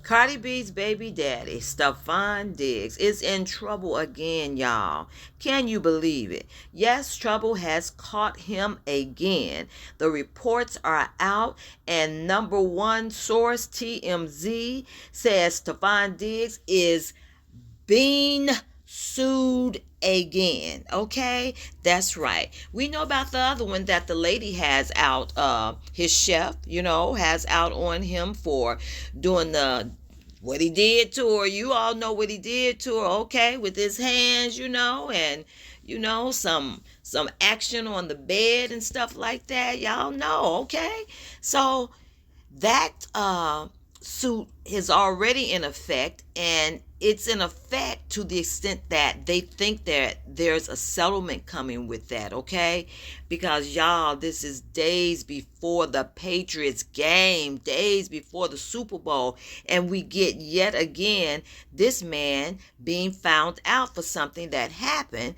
Cardi B's baby daddy, Stefon Diggs, is in trouble again, y'all. Can you believe it? Yes, trouble has caught him again. The reports are out, and number one source, TMZ, says Stefon Diggs is being sued again. Okay, that's right. We know about the other one that the lady has out, his chef, has out on him for doing the what he did to her. You all know what he did to her, okay, with his hands, and some action on the bed and stuff like that. Y'all know, okay? So that suit is already in effect, and it's in effect to the extent that they think that there's a settlement coming with that, okay? Because y'all, this is days before the Patriots game, days before the Super Bowl, and we get yet again this man being found out for something that happened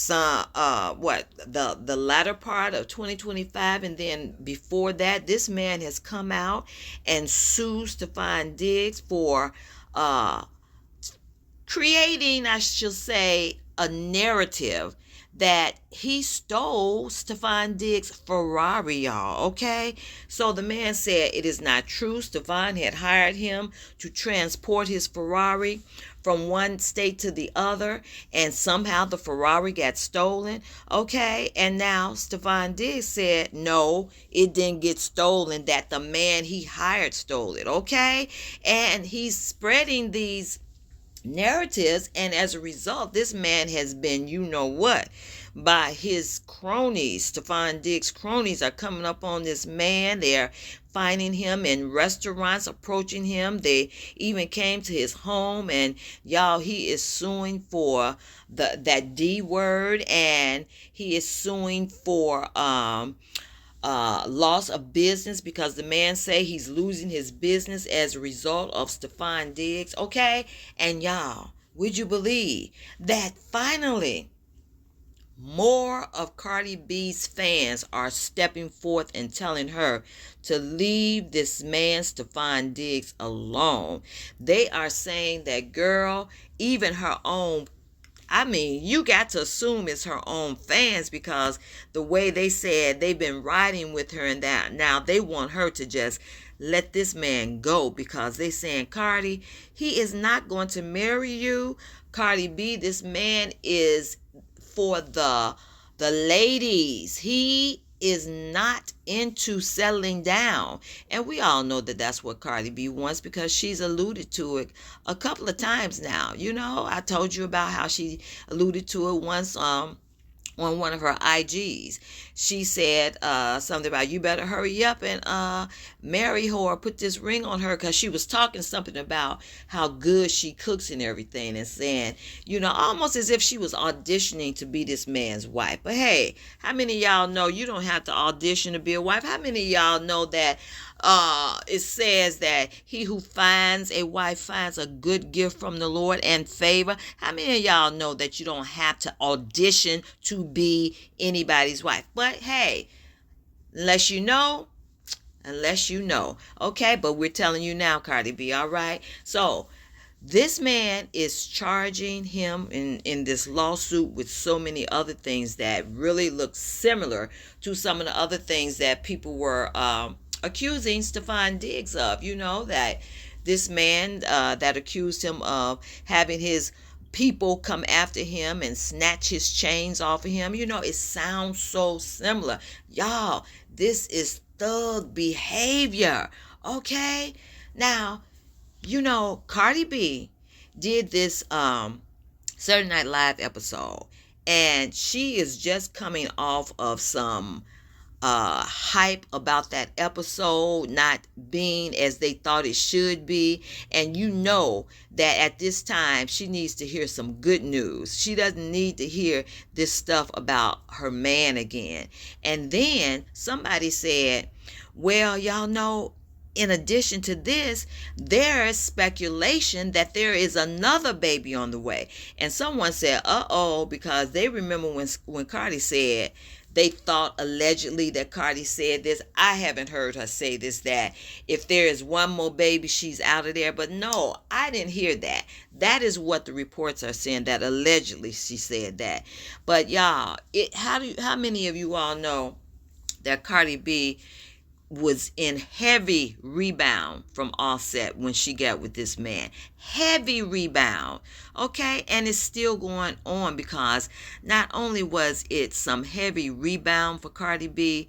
the latter part of 2025, and then before that, this man has come out and sued Stefon Diggs for creating, I should say, a narrative that he stole Stefon Diggs' Ferrari, y'all, okay? So the man said it is not true. Stefon had hired him to transport his Ferrari from one state to the other, and somehow the Ferrari got stolen, okay? And now Stefon Diggs said, no, it didn't get stolen, that the man he hired stole it, okay? And he's spreading these narratives, and as a result, this man has been, by his cronies. Stefon Diggs' cronies are coming up on this man. They're finding him in restaurants, approaching him. They even came to his home, and y'all, he is suing for that D word, and he is suing for loss of business, because the man say he's losing his business as a result of Stefon Diggs, okay? And y'all, would you believe that finally more of Cardi B's fans are stepping forth and telling her to leave this man Stefon Diggs alone? They are saying that, girl, even her own, you got to assume it's her own fans, because the way they said they've been riding with her, and that now they want her to just let this man go, because they saying, Cardi, he is not going to marry you. Cardi B, this man is for the ladies. He is not into settling down. And we all know that that's what Cardi B wants, because she's alluded to it a couple of times now. I told you about how she alluded to it once on one of her IGs. She said something about, you better hurry up and marry her or put this ring on her, because she was talking something about how good she cooks and everything, and saying, almost as if she was auditioning to be this man's wife. But hey, how many of y'all know you don't have to audition to be a wife? How many of y'all know that it says that he who finds a wife finds a good gift from the Lord and favor? How many of y'all know that you don't have to audition to be anybody's wife? But hey, unless you know, okay? But we're telling you now, Cardi B, all right? So this man is charging him in this lawsuit with so many other things that really look similar to some of the other things that people were accusing Stefon Diggs of. That this man that accused him of having his people come after him and snatch his chains off of him. It sounds so similar. Y'all, this is thug behavior, okay? Now, Cardi B did this Saturday Night Live episode, and she is just coming off of some hype about that episode not being as they thought it should be. And that at this time she needs to hear some good news. She doesn't need to hear this stuff about her man again. And then somebody said, well, y'all know, in addition to this, there is speculation that there is another baby on the way. And someone said, uh-oh, because they remember when Cardi said They thought allegedly that Cardi said this. I haven't heard her say this, that if there is one more baby, she's out of there. But no, I didn't hear that. That is what the reports are saying, that allegedly she said that. But y'all, how many of you all know that Cardi B was in heavy rebound from Offset when she got with this man? Heavy rebound. Okay, and it's still going on, because not only was it some heavy rebound for Cardi B,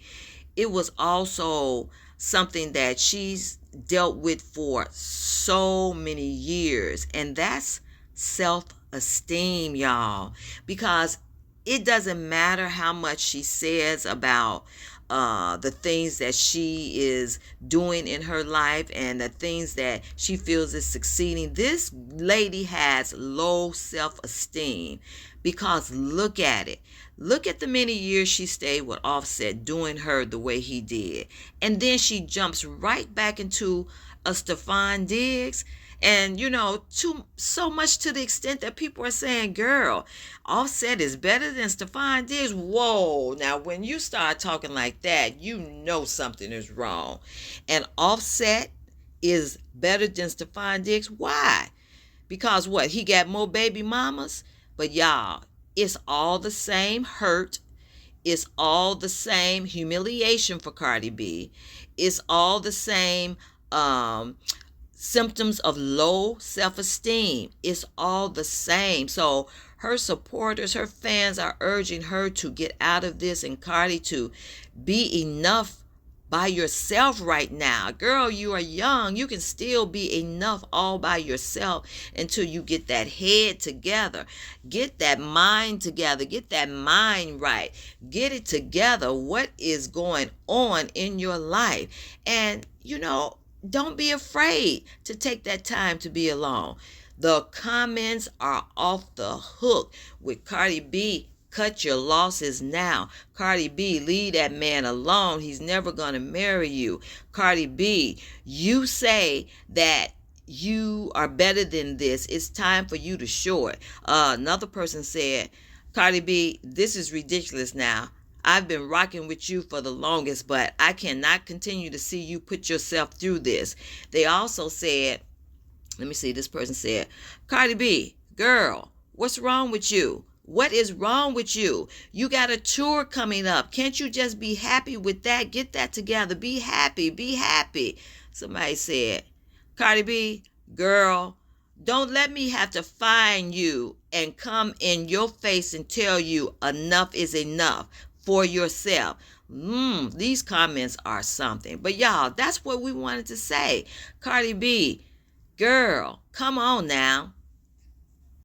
it was also something that she's dealt with for so many years, and that's self-esteem, y'all. Because it doesn't matter how much she says about the things that she is doing in her life and the things that she feels is succeeding. This lady has low self-esteem, because look at it. Look at the many years she stayed with Offset doing her the way he did. And then she jumps right back into a Stefon Diggs. And, so much to the extent that people are saying, girl, Offset is better than Stefon Diggs. Whoa. Now, when you start talking like that, you know something is wrong. And Offset is better than Stefon Diggs. Why? Because what? He got more baby mamas? But y'all, it's all the same hurt. It's all the same humiliation for Cardi B. It's all the same symptoms of low self-esteem. It's all the same. So her supporters, her fans are urging her to get out of this, and Cardi to be enough by yourself right now. Girl, you are young. You can still be enough all by yourself until you get that head together. Get that mind together. Get that mind right. Get it together. What is going on in your life? And, don't be afraid to take that time to be alone. The comments are off the hook with Cardi B. Cut your losses now. Cardi B, leave that man alone. He's never going to marry you. Cardi B, you say that you are better than this. It's time for you to show it. Another person said, Cardi B, this is ridiculous now. I've been rocking with you for the longest, but I cannot continue to see you put yourself through this. They also said, this person said, Cardi B, girl, what's wrong with you? What is wrong with you? You got a tour coming up. Can't you just be happy with that? Get that together. Be happy. Be happy. Somebody said, Cardi B, girl, don't let me have to find you and come in your face and tell you enough is enough for yourself. These comments are something. But y'all, that's what we wanted to say. Cardi B, girl, come on now.